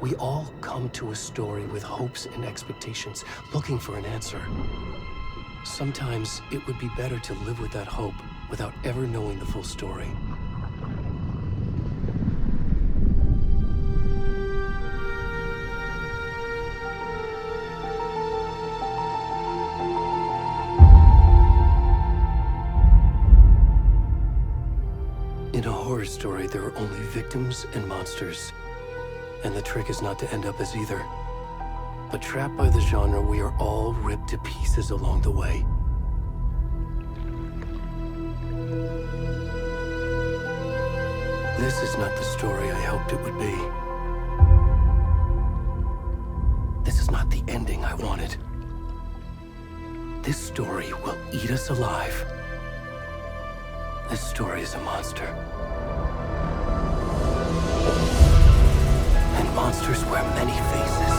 We all come to a story with hopes and expectations, looking for an answer. Sometimes it would be better to live with that hope without ever knowing the full story. In a horror story, there are only victims and monsters. And the trick is not to end up as either. But trapped by the genre, we are all ripped to pieces along the way. This is not the story I hoped it would be. This is not the ending I wanted. This story will eat us alive. This story is a monster. And monsters wear many faces.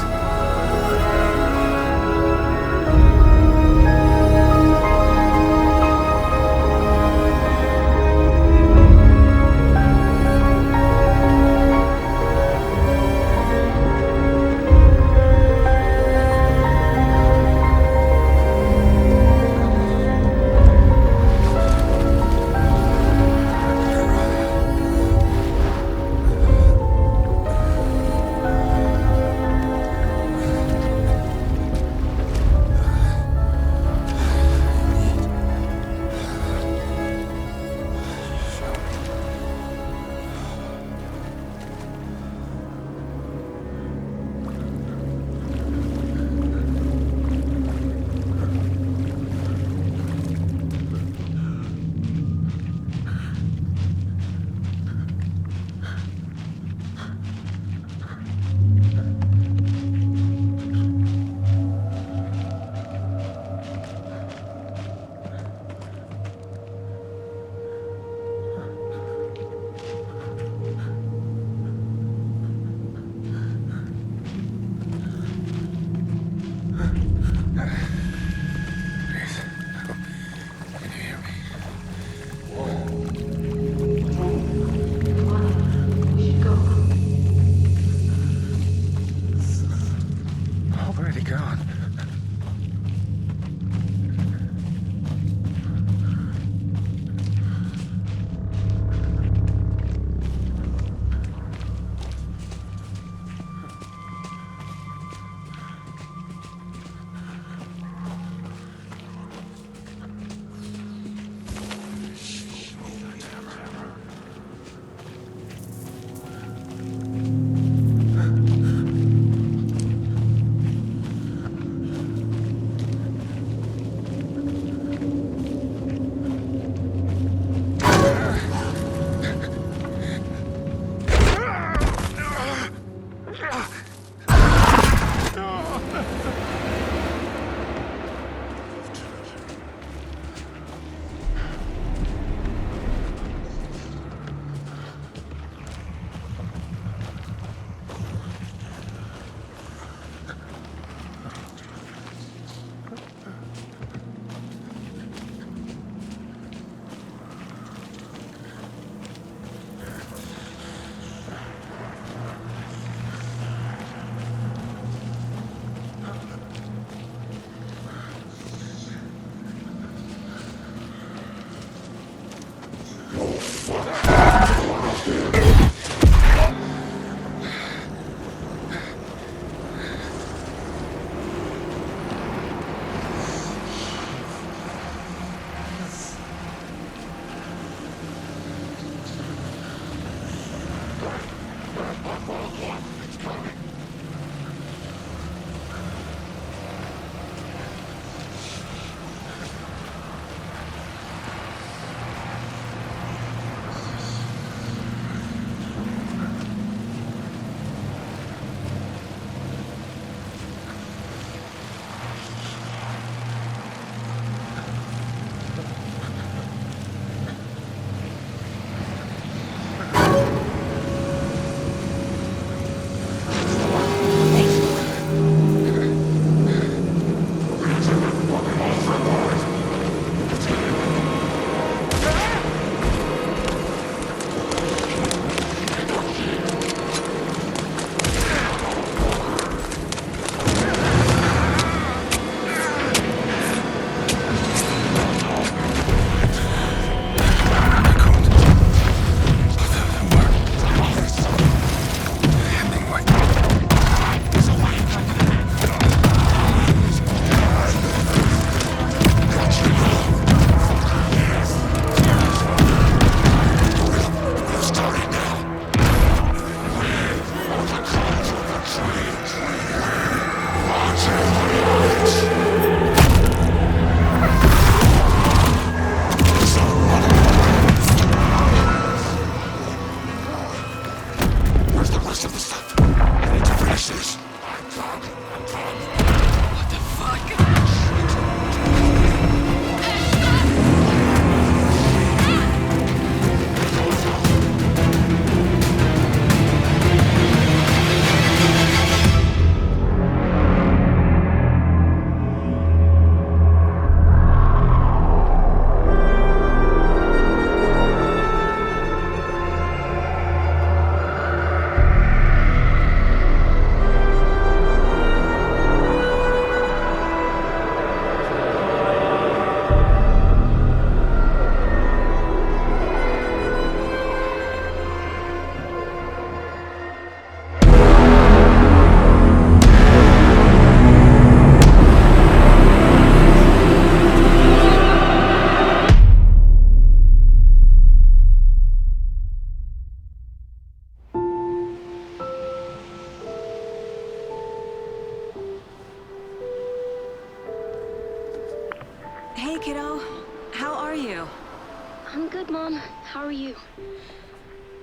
Mom, how are you?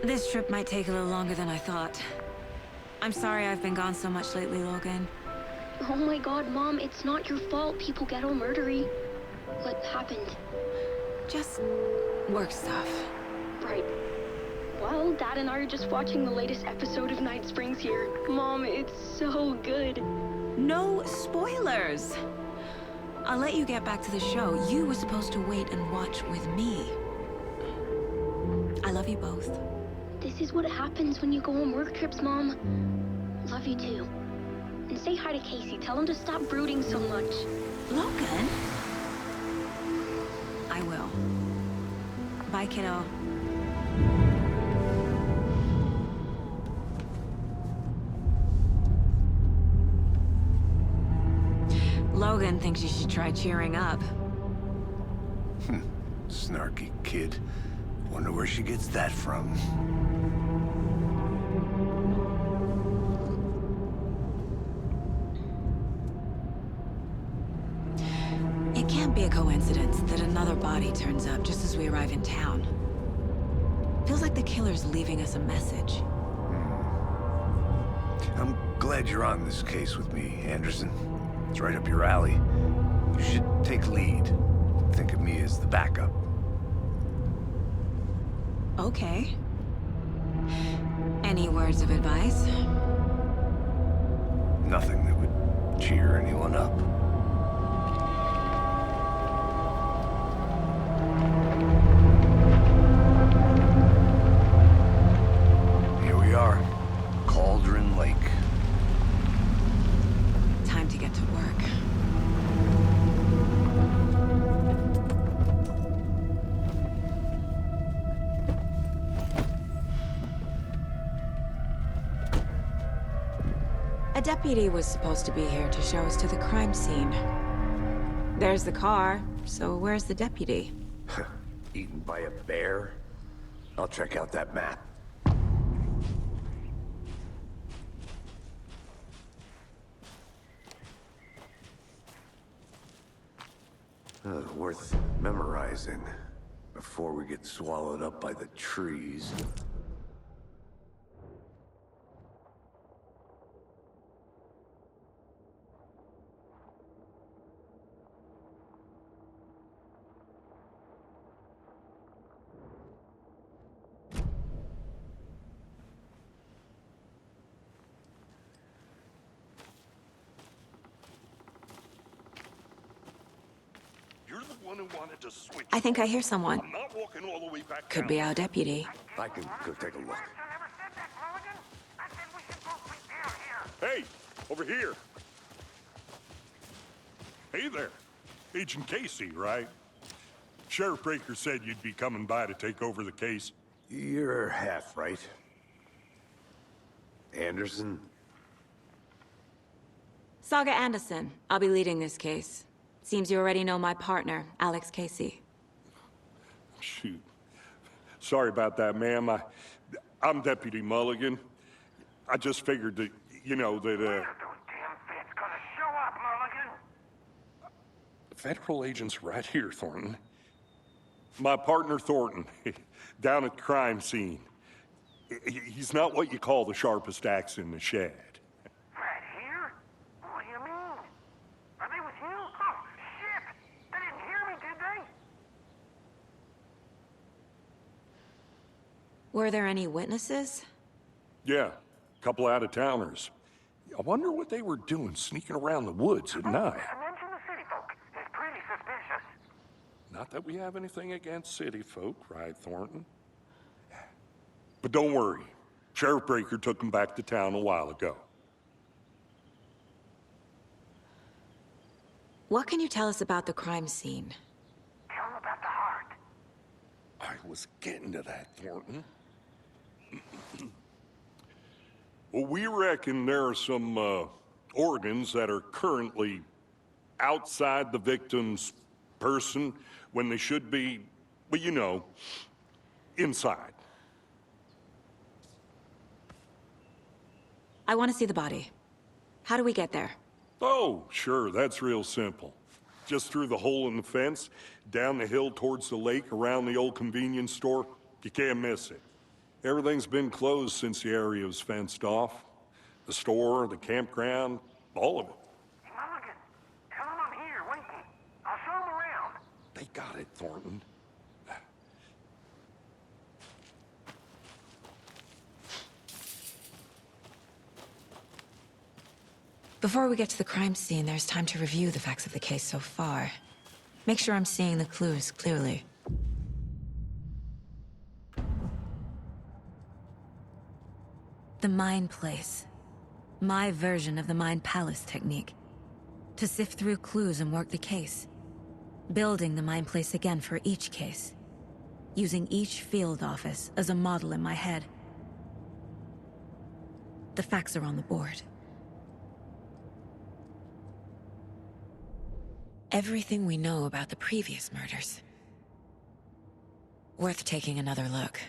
This trip might take a little longer than I thought. I'm sorry I've been gone so much lately, Logan. Oh my god, Mom, it's not your fault people get all murdery. What happened? Just work stuff. Right. Well, Dad and I are just watching the latest episode of Night Springs here. Mom, it's so good. No spoilers! I'll let you get back to the show. You were supposed to wait and watch with me. I love you both. This is what happens when you go on work trips, Mom. Love you too. And say hi to Casey. Tell him to stop brooding so much. Logan? I will. Bye, kiddo. Logan thinks you should try cheering up. Snarky kid. Wonder where she gets that from. It can't be a coincidence that another body turns up just as we arrive in town. Feels like the killer's leaving us a message. I'm glad you're on this case with me, Anderson. It's right up your alley. You should take lead. Think of me as the backup. Okay. Any words of advice? Nothing that would cheer anyone up. Here we are. Cauldron Lake. Time to get to work. A deputy was supposed to be here to show us to the crime scene. There's the car, so where's the deputy? Eaten by a bear? I'll check out that map. Worth memorizing before we get swallowed up by the trees. You're the one who wanted to switch. I think I hear someone. I'm not walking all the way back Could down. be our deputy. I can go take a look. Hey, over here. Hey there. Agent Casey, right? Sheriff Breaker said you'd be coming by to take over the case. You're half right. Anderson? Saga Anderson. I'll be leading this case. Seems you already know my partner, Alex Casey. Shoot. Sorry about that, ma'am. I'm Deputy Mulligan. I just figured that, you know, that, Those damn feds gonna show up, Mulligan. federal agent's right here, Thornton. My partner, Thornton, down at the crime scene. He's not what you call the sharpest axe in the shed. Right here? What do you mean? Are they with you? Oh, shit! They didn't hear me, did they? Were there any witnesses? Yeah, a couple out-of-towners. I wonder what they were doing sneaking around the woods at night. Mention the city folk. It's pretty suspicious. Not that we have anything against city folk, right, Thornton? But don't worry. Sheriff Breaker took them back to town a while ago. What can you tell us about the crime scene? Tell them about the heart. I was getting to that, Thornton. Well, we reckon there are some organs that are currently outside the victim's person when they should be, well, you know, inside. I want to see the body. How do we get there? Oh, sure, that's real simple. just through the hole in the fence, down the hill towards the lake, around the old convenience store. You can't miss it. Everything's been closed since the area was fenced off. The store, the campground, all of it. Hey, Mulligan, tell him I'm here, waiting. I'll show him around. They got it, Thornton. Before we get to the crime scene, there's time to review the facts of the case so far. Make sure I'm seeing the clues clearly. The Mind Place. My version of the Mind Palace technique. To sift through clues and work the case. Building the Mind Place again for each case. Using each field office as a model in my head. The facts are on the board. Everything we know about the previous murders. Worth taking another look.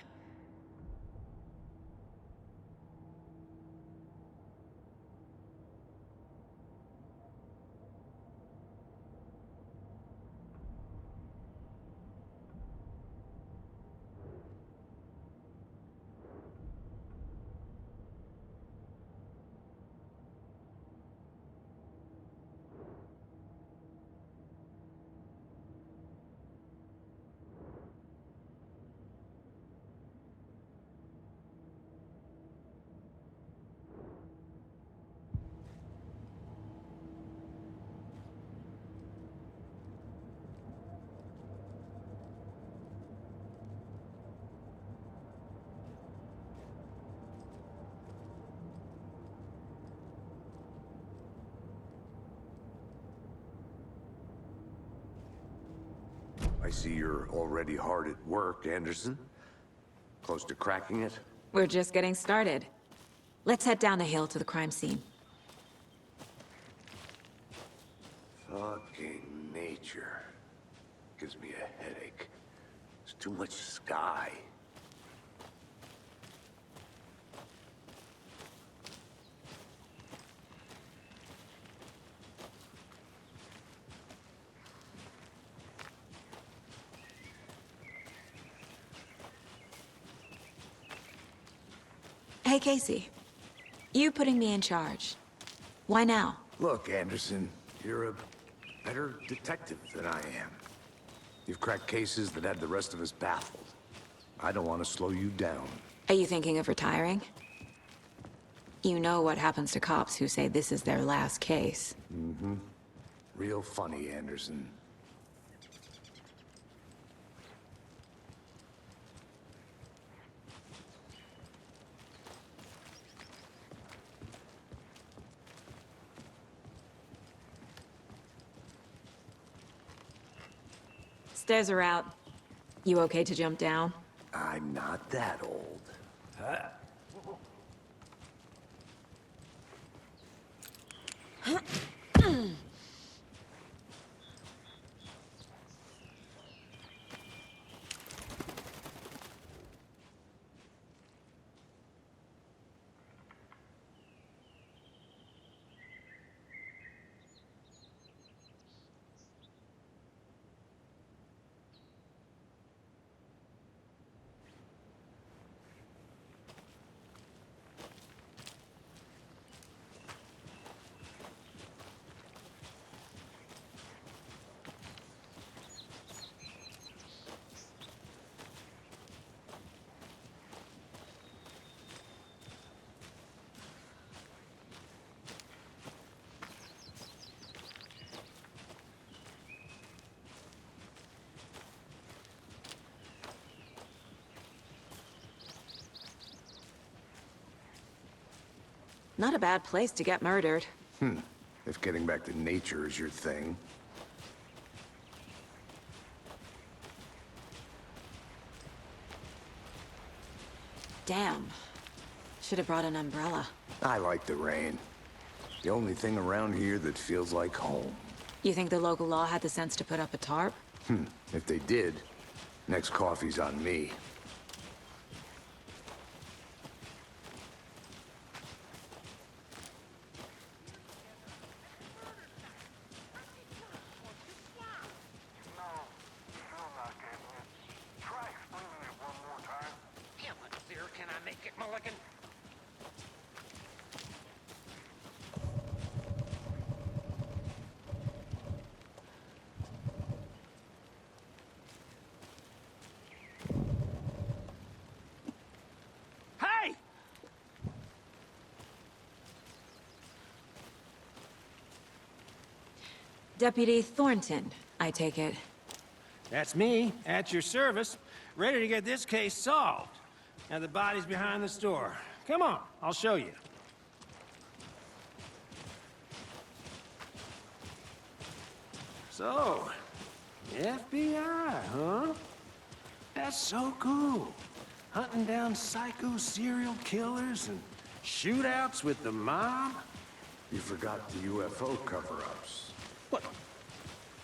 I see you're already hard at work, Anderson. Close to cracking it? We're just getting started. Let's head down the hill to the crime scene. Fucking nature. Gives me a headache. There's too much sky. Hey, Casey. You putting me in charge. Why now? Look, Anderson, you're a better detective than I am. You've cracked cases that had the rest of us baffled. I don't want to slow you down. Are you thinking of retiring? You know what happens to cops who say this is their last case. Real funny, Anderson. Stairs are out. You okay to jump down? I'm not that old. Not a bad place to get murdered. If getting back to nature is your thing. Damn. Should have brought an umbrella. I like the rain. The only thing around here that feels like home. You think the local law had the sense to put up a tarp? If they did, next coffee's on me. Get Mulligan. Hey! Deputy Thornton, I take it. That's me, at your service, ready to get this case solved. Now the body's behind the store. Come on, I'll show you. So, FBI, huh? That's so cool. Hunting down psycho serial killers and shootouts with the mob? You forgot the UFO cover-ups. What?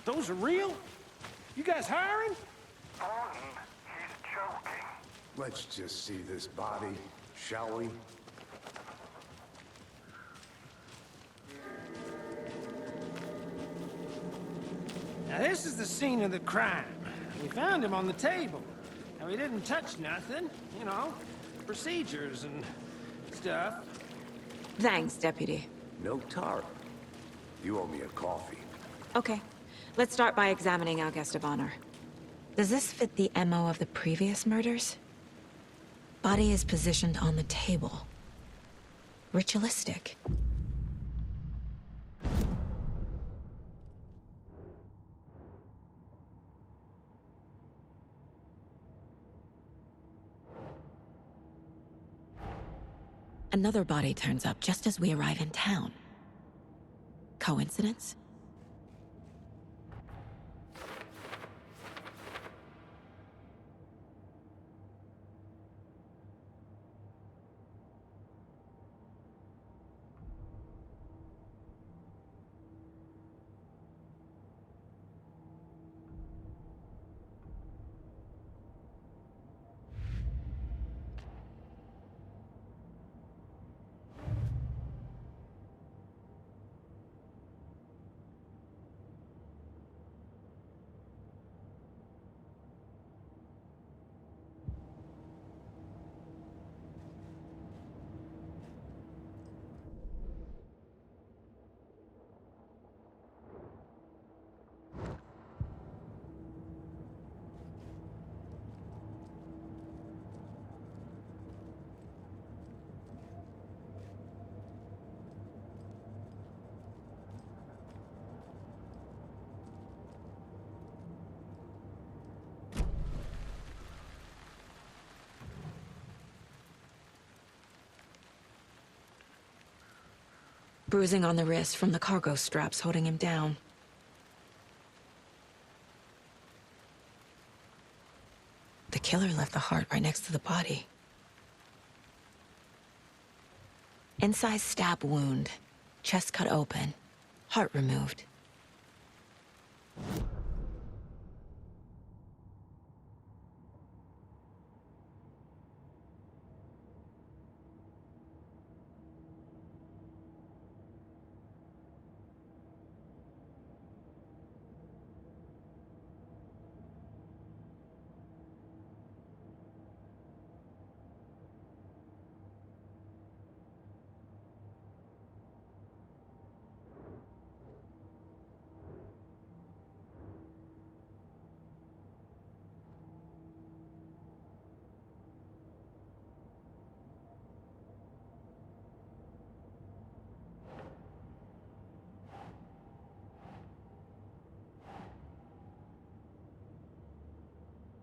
Those are real? You guys hiring? Thornton, he's joking. Let's just see this body, shall we? Now this is the scene of the crime. We found him on the table. Now he didn't touch nothing, you know, procedures and stuff. Thanks, Deputy. No tarp. You owe me a coffee. Okay, let's start by examining our guest of honor. Does this fit the MO of the previous murders? Body is positioned on the table. Ritualistic. Another body turns up just as we arrive in town. Coincidence? Bruising on the wrist from the cargo straps holding him down. The killer left the heart right next to the body. Incised stab wound. Chest cut open. Heart removed.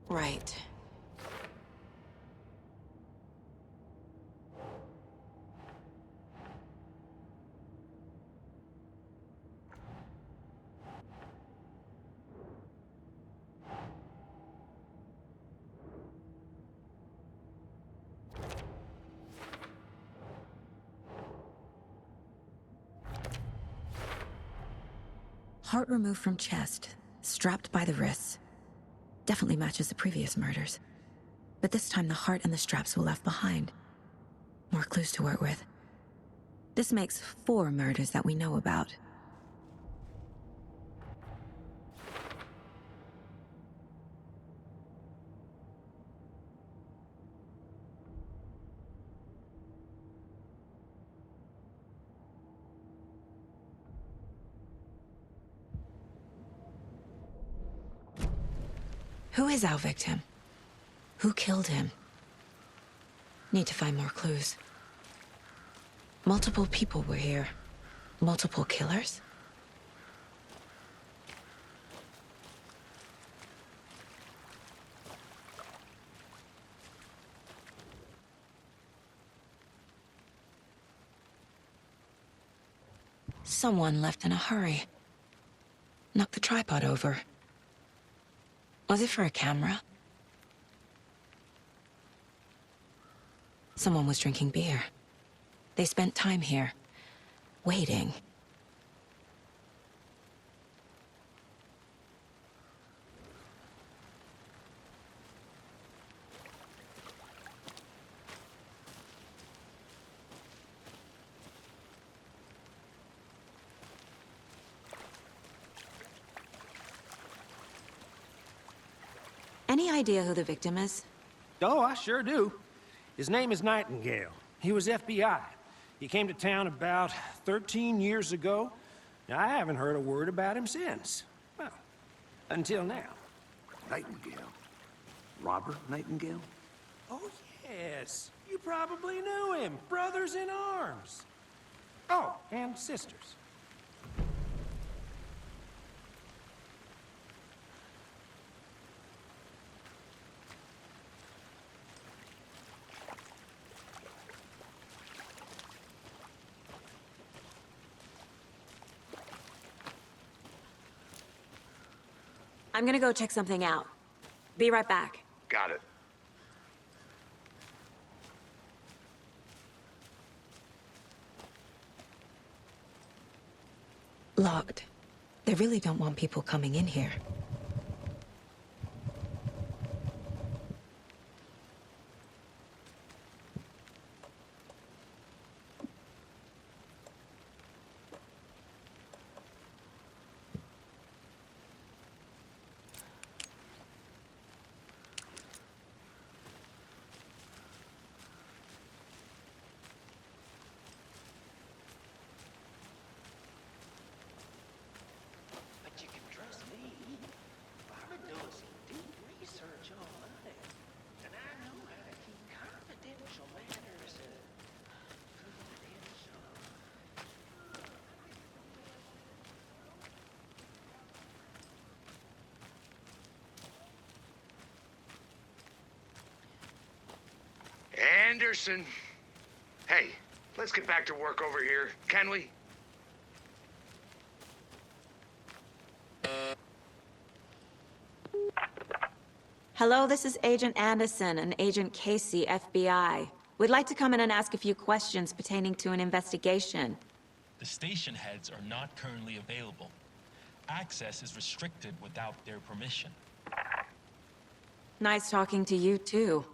Right. Heart removed from chest, strapped by the wrists. Definitely matches the previous murders. But this time the heart and the straps were left behind. More clues to work with. This makes 4 murders that we know about. Who is our victim? Who killed him? Need to find more clues. Multiple people were here. Multiple killers? Someone left in a hurry. Knocked the tripod over. Was it for a camera? Someone was drinking beer. They spent time here, waiting. Any idea who the victim is? Oh, I sure do. His name is Nightingale. He was FBI. He came to town about 13 years ago. Now, I haven't heard a word about him since. Well, until now. Nightingale? Robert Nightingale? Oh, yes. You probably knew him. Brothers in arms. Oh, and sisters. I'm gonna go check something out. Be right back. Got it. Locked. They really don't want people coming in here. But you can trust me. I've been doing some deep research online, and I know how to keep confidential matters confidential. Anderson. Hey, let's get back to work over here, can we? Hello, this is Agent Anderson and Agent Casey, FBI. We'd like to come in and ask a few questions pertaining to an investigation. The station heads are not currently available. Access is restricted without their permission. Nice talking to you, too.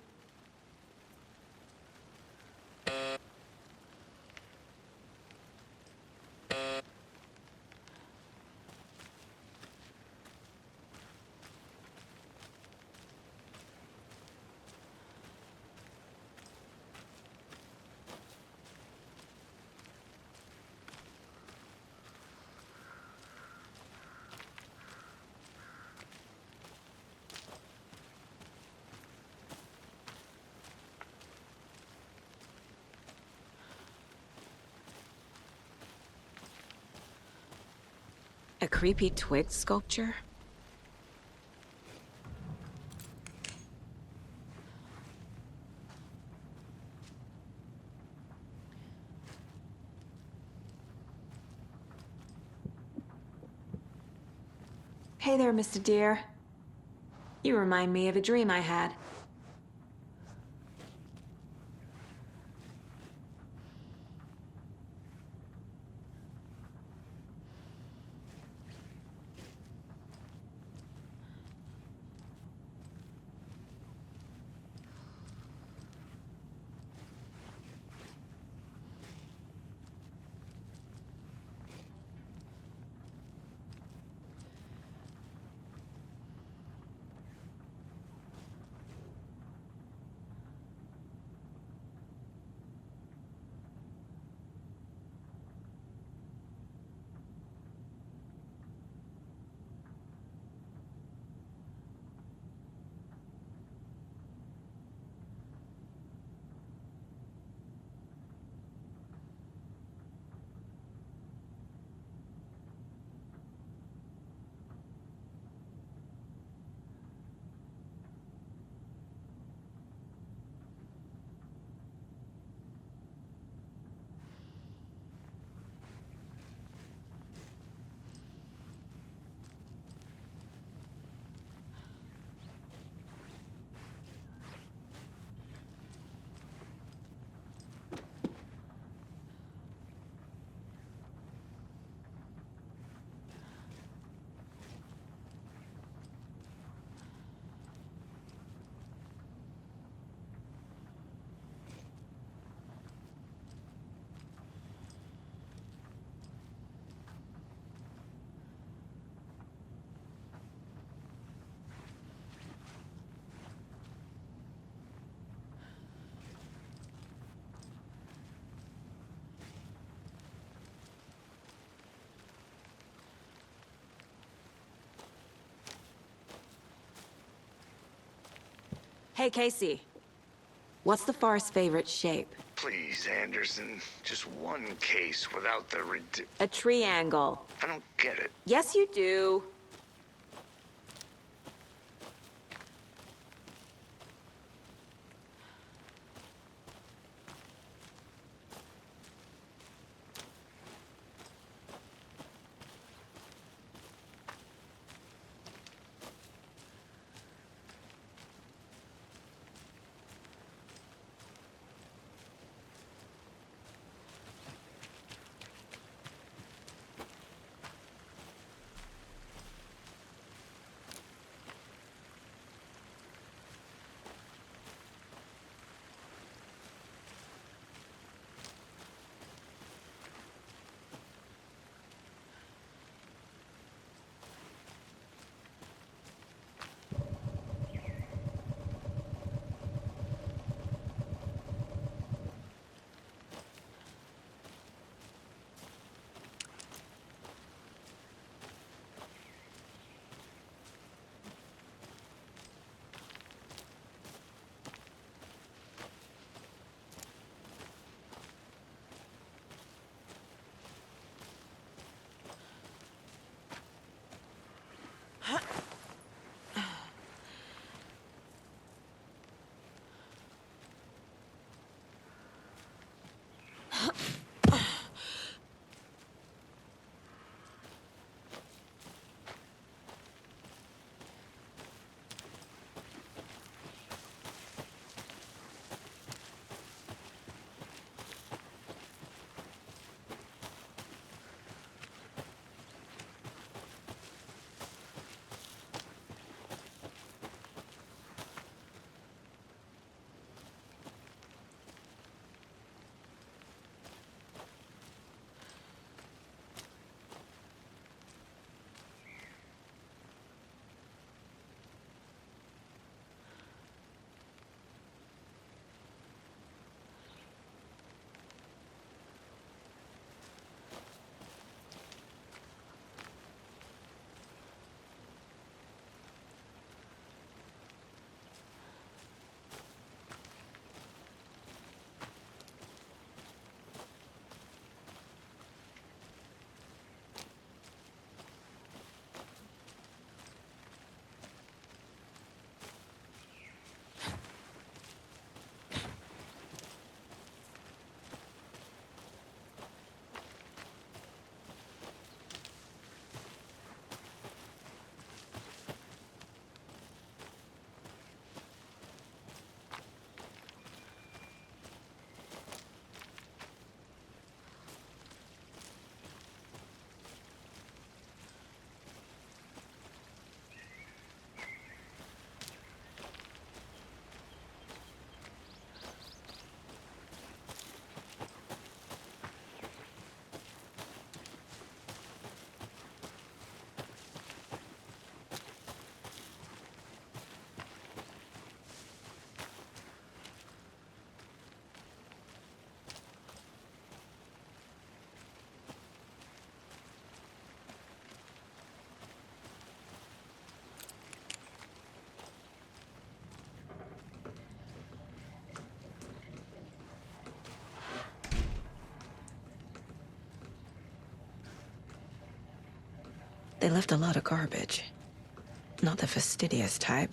A creepy twig sculpture? Hey there, Mr. Deer. You remind me of a dream I had. Hey, Casey. What's the Far's favorite shape? Please, Anderson. Just one case without the A triangle. I don't get it. Yes, you do. They left a lot of garbage. Not the fastidious type.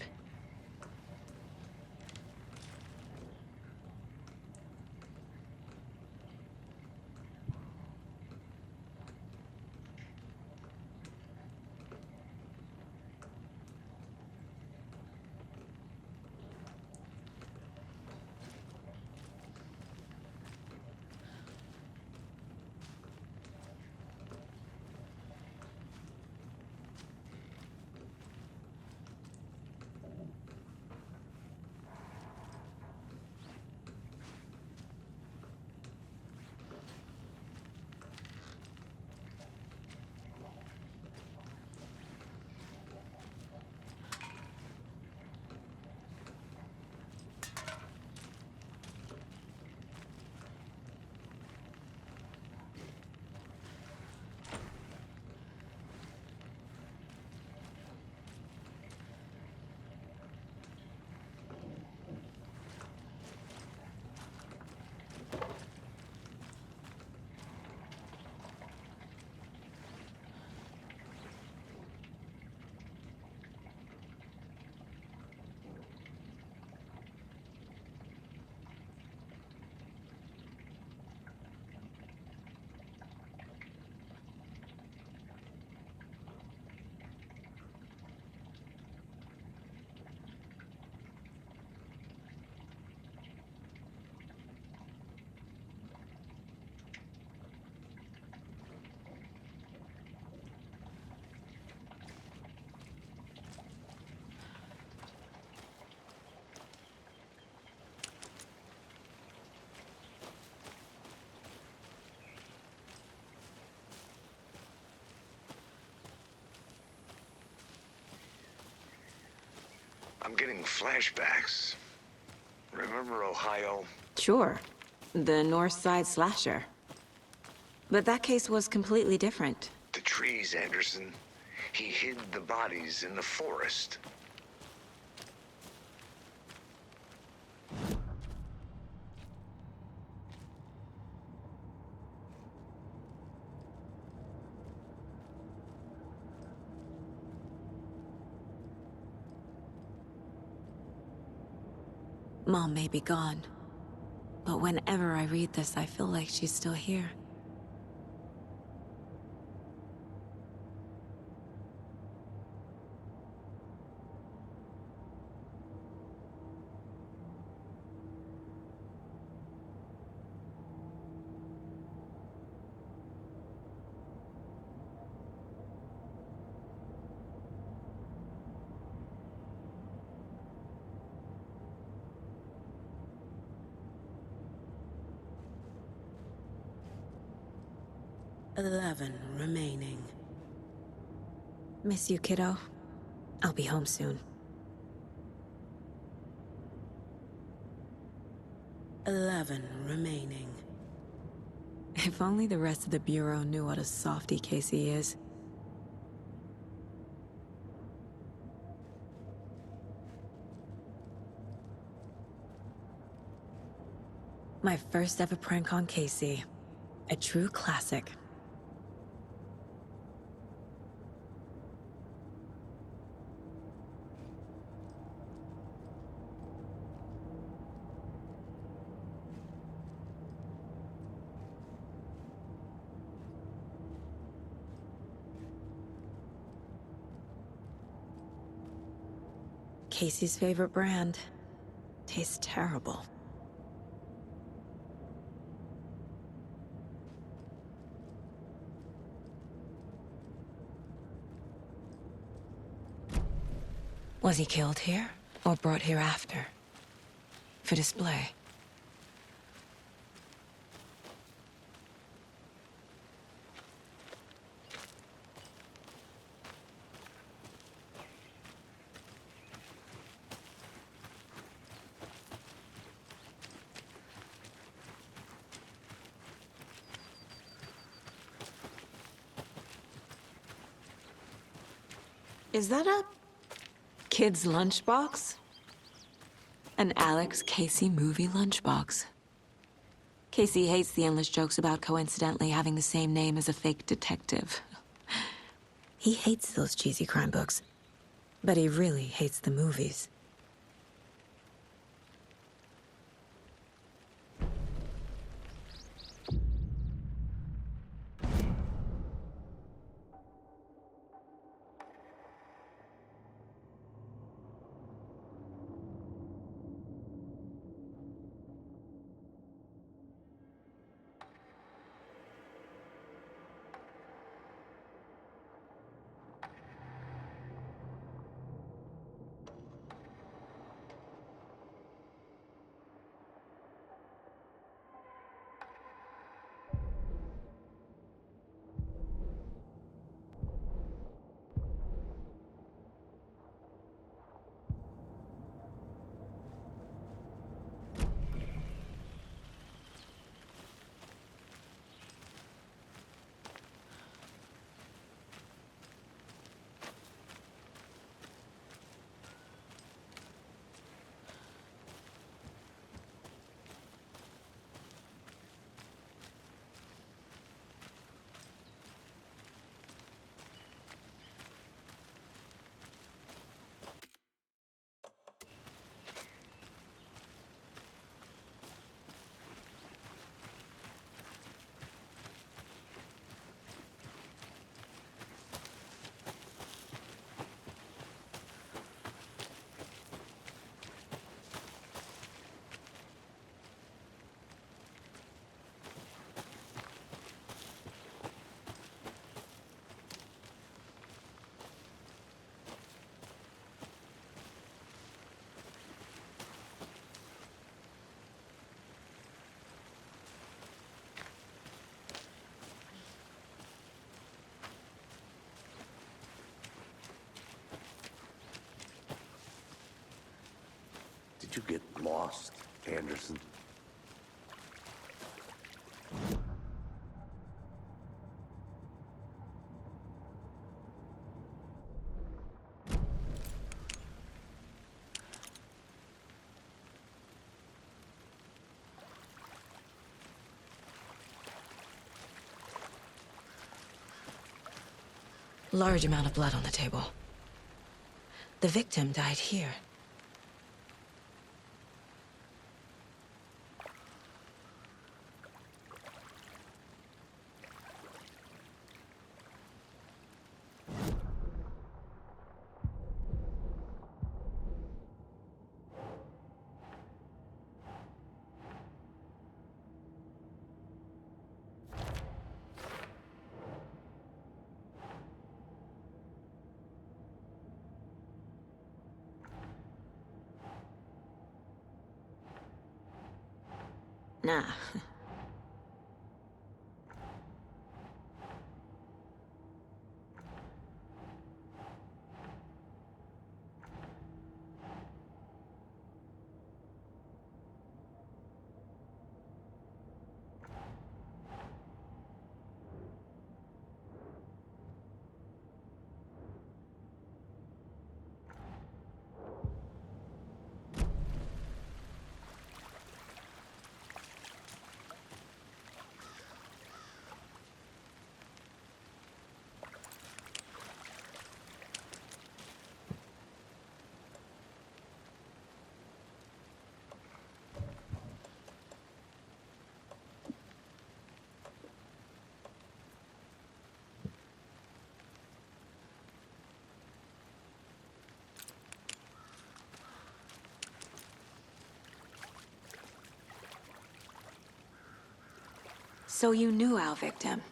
I'm getting flashbacks. Remember Ohio? Sure. The North Side slasher. But that case was completely different. The trees, Anderson. He hid the bodies in the forest. Mom may be gone, but whenever I read this, I feel like she's still here. Remaining. Miss you, kiddo. I'll be home soon. 11 remaining. If only the rest of the Bureau knew what a softy Casey is. My first ever prank on Casey. A true classic. Casey's favorite brand. Tastes terrible. Was he killed here, or brought here after? For display? Is that a kid's lunchbox? An Alex Casey movie lunchbox. Casey hates the endless jokes about coincidentally having the same name as a fake detective. He hates those cheesy crime books, but he really hates the movies. you get lost, Anderson? Large amount of blood on the table. The victim died here. Nah. So you knew our victim?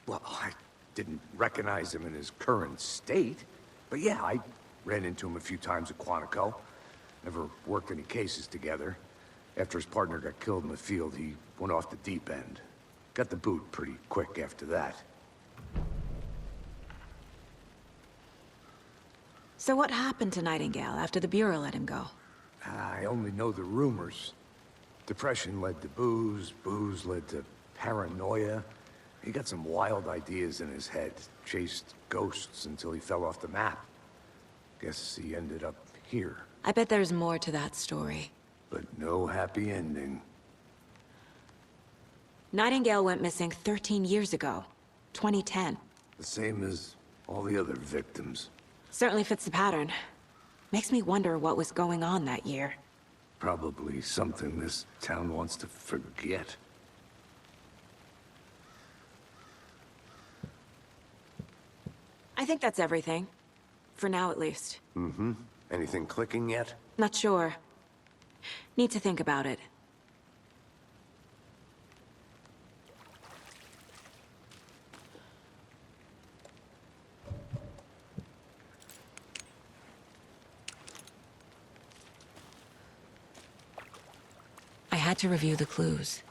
Well, I didn't recognize him in his current state. But yeah, I ran into him a few times at Quantico. Never worked any cases together. After his partner got killed in the field, he went off the deep end. Got the boot pretty quick after that. So what happened to Nightingale after the Bureau let him go? I only know the rumors. Depression led to booze, booze led to paranoia. He got some wild ideas in his head, chased ghosts until he fell off the map. Guess he ended up here. I bet there's more to that story. But no happy ending. Nightingale went missing 13 years ago, 2010. The same as all the other victims. Certainly fits the pattern. Makes me wonder what was going on that year. Probably something this town wants to forget. I think that's everything. For now, at least. Mm-hmm. Anything clicking yet? Not sure. Need to think about it. I had to review the clues.